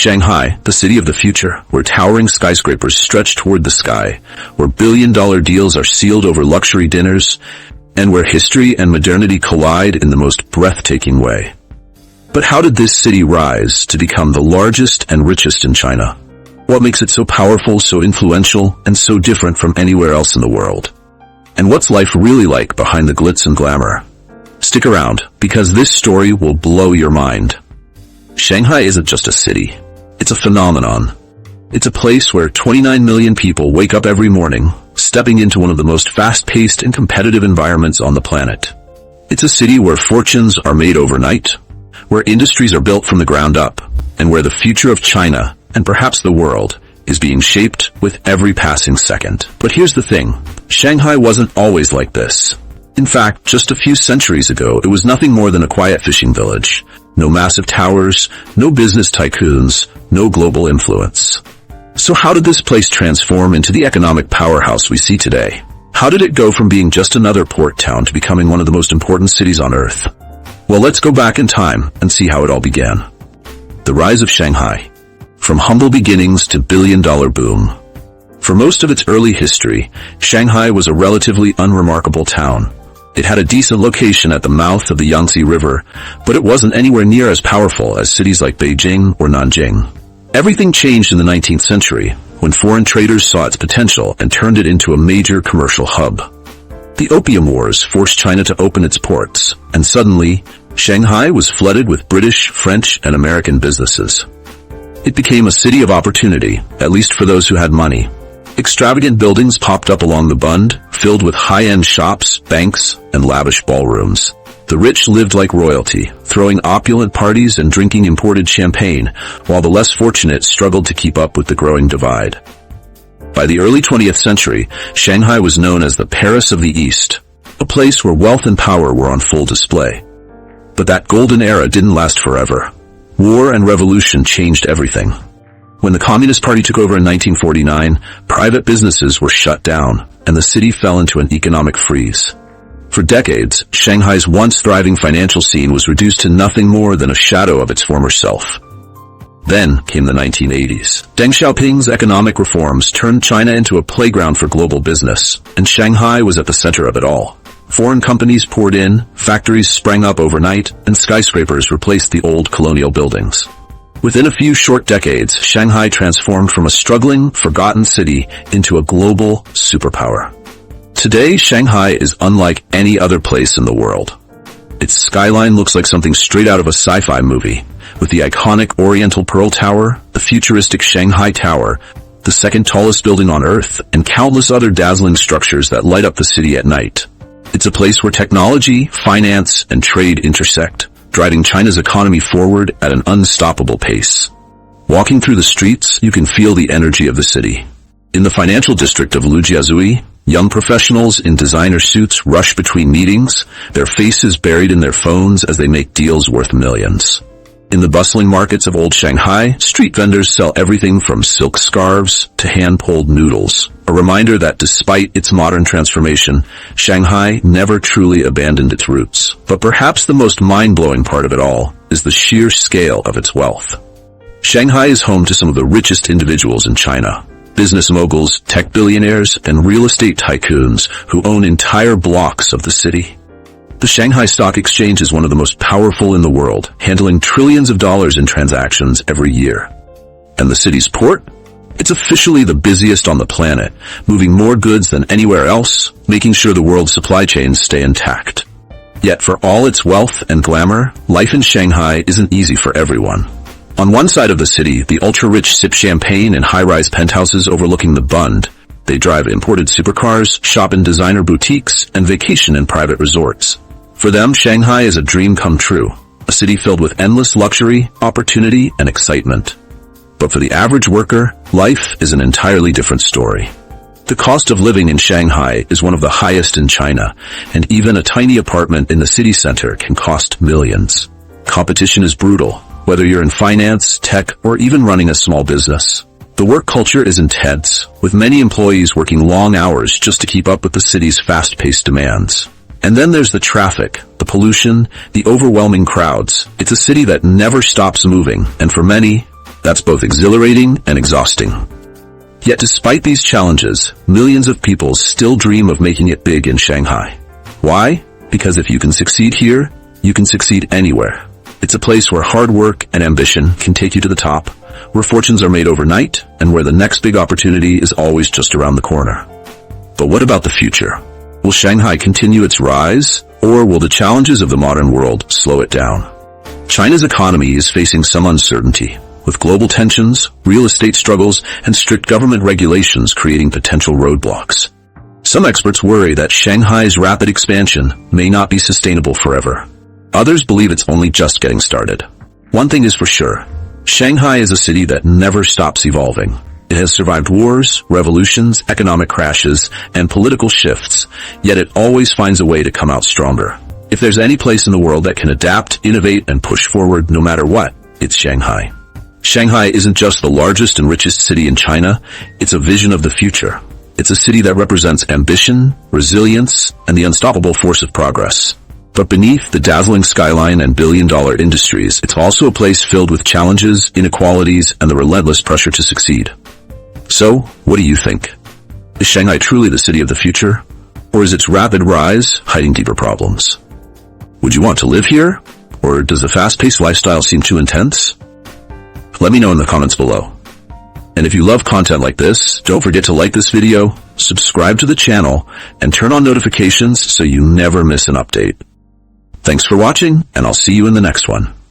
Shanghai, the city of the future, where towering skyscrapers stretch toward the sky, where billion-dollar deals are sealed over luxury dinners, and where history and modernity collide in the most breathtaking way. But how did this city rise to become the largest and richest in China? What makes it so powerful, so influential, and so different from anywhere else in the world? And what's life really like behind the glitz and glamour? Stick around, because this story will blow your mind. Shanghai isn't just a city. It's a phenomenon. It's a place where 29 million people wake up every morning, stepping into one of the most fast-paced and competitive environments on the planet. It's a city where fortunes are made overnight, where industries are built from the ground up, and where the future of China, and perhaps the world, is being shaped with every passing second. But here's the thing. Shanghai wasn't always like this. In fact, just a few centuries ago, it was nothing more than a quiet fishing village. No massive towers, no business tycoons, no global influence. So how did this place transform into the economic powerhouse we see today? How did it go from being just another port town to becoming one of the most important cities on Earth? Well, let's go back in time and see how it all began. The rise of Shanghai. From humble beginnings to billion-dollar boom. For most of its early history, Shanghai was a relatively unremarkable town. It had a decent location at the mouth of the Yangtze River, but it wasn't anywhere near as powerful as cities like Beijing or Nanjing. Everything changed in the 19th century, when foreign traders saw its potential and turned it into a major commercial hub. The Opium Wars forced China to open its ports, and suddenly, Shanghai was flooded with British, French, and American businesses. It became a city of opportunity, at least for those who had money. Extravagant buildings popped up along the Bund, filled with high-end shops, banks, and lavish ballrooms. The rich lived like royalty, throwing opulent parties and drinking imported champagne, while the less fortunate struggled to keep up with the growing divide. By the early 20th century, Shanghai was known as the Paris of the East, a place where wealth and power were on full display. But that golden era didn't last forever. War and revolution changed everything. When the Communist Party took over in 1949, private businesses were shut down, and the city fell into an economic freeze. For decades, Shanghai's once thriving financial scene was reduced to nothing more than a shadow of its former self. Then came the 1980s. Deng Xiaoping's economic reforms turned China into a playground for global business, and Shanghai was at the center of it all. Foreign companies poured in, factories sprang up overnight, and skyscrapers replaced the old colonial buildings. Within a few short decades, Shanghai transformed from a struggling, forgotten city into a global superpower. Today, Shanghai is unlike any other place in the world. Its skyline looks like something straight out of a sci-fi movie, with the iconic Oriental Pearl Tower, the futuristic Shanghai Tower, the second tallest building on Earth, and countless other dazzling structures that light up the city at night. It's a place where technology, finance, and trade intersect, driving China's economy forward at an unstoppable pace. Walking through the streets, you can feel the energy of the city. In the financial district of Lujiazui, young professionals in designer suits rush between meetings, their faces buried in their phones as they make deals worth millions. In the bustling markets of old Shanghai, street vendors sell everything from silk scarves to hand-pulled noodles, a reminder that despite its modern transformation, Shanghai never truly abandoned its roots. But perhaps the most mind-blowing part of it all is the sheer scale of its wealth. Shanghai is home to some of the richest individuals in China. Business moguls, tech billionaires, and real estate tycoons who own entire blocks of the city. The Shanghai Stock Exchange is one of the most powerful in the world, handling trillions of dollars in transactions every year. And the city's port? It's officially the busiest on the planet, moving more goods than anywhere else, making sure the world's supply chains stay intact. Yet for all its wealth and glamour, life in Shanghai isn't easy for everyone. On one side of the city, the ultra-rich sip champagne in high-rise penthouses overlooking the Bund. They drive imported supercars, shop in designer boutiques, and vacation in private resorts. For them, Shanghai is a dream come true, a city filled with endless luxury, opportunity, and excitement. But for the average worker, life is an entirely different story. The cost of living in Shanghai is one of the highest in China, and even a tiny apartment in the city center can cost millions. Competition is brutal, whether you're in finance, tech, or even running a small business. The work culture is intense, with many employees working long hours just to keep up with the city's fast-paced demands. And then there's the traffic, the pollution, the overwhelming crowds. It's a city that never stops moving, and for many, That's both exhilarating and exhausting. Yet despite these challenges, millions of people still dream of making it big in Shanghai. Why? Because if you can succeed here, you can succeed anywhere. It's a place where hard work and ambition can take you to the top, where fortunes are made overnight, and where the next big opportunity is always just around the corner. But what about the future? Will Shanghai continue its rise, or will the challenges of the modern world slow it down? China's economy is facing some uncertainty, with global tensions, real estate struggles, and strict government regulations creating potential roadblocks. Some experts worry that Shanghai's rapid expansion may not be sustainable forever. Others believe it's only just getting started. One thing is for sure, Shanghai is a city that never stops evolving. It has survived wars, revolutions, economic crashes, and political shifts, yet it always finds a way to come out stronger. If there's any place in the world that can adapt, innovate, and push forward no matter what, it's Shanghai. Shanghai isn't just the largest and richest city in China, it's a vision of the future. It's a city that represents ambition, resilience, and the unstoppable force of progress. But beneath the dazzling skyline and billion-dollar industries, it's also a place filled with challenges, inequalities, and the relentless pressure to succeed. So, what do you think? Is Shanghai truly the city of the future? Or is its rapid rise hiding deeper problems? Would you want to live here? Or does the fast-paced lifestyle seem too intense? Let me know in the comments below. And if you love content like this, don't forget to like this video, subscribe to the channel, and turn on notifications so you never miss an update. Thanks for watching, and I'll see you in the next one.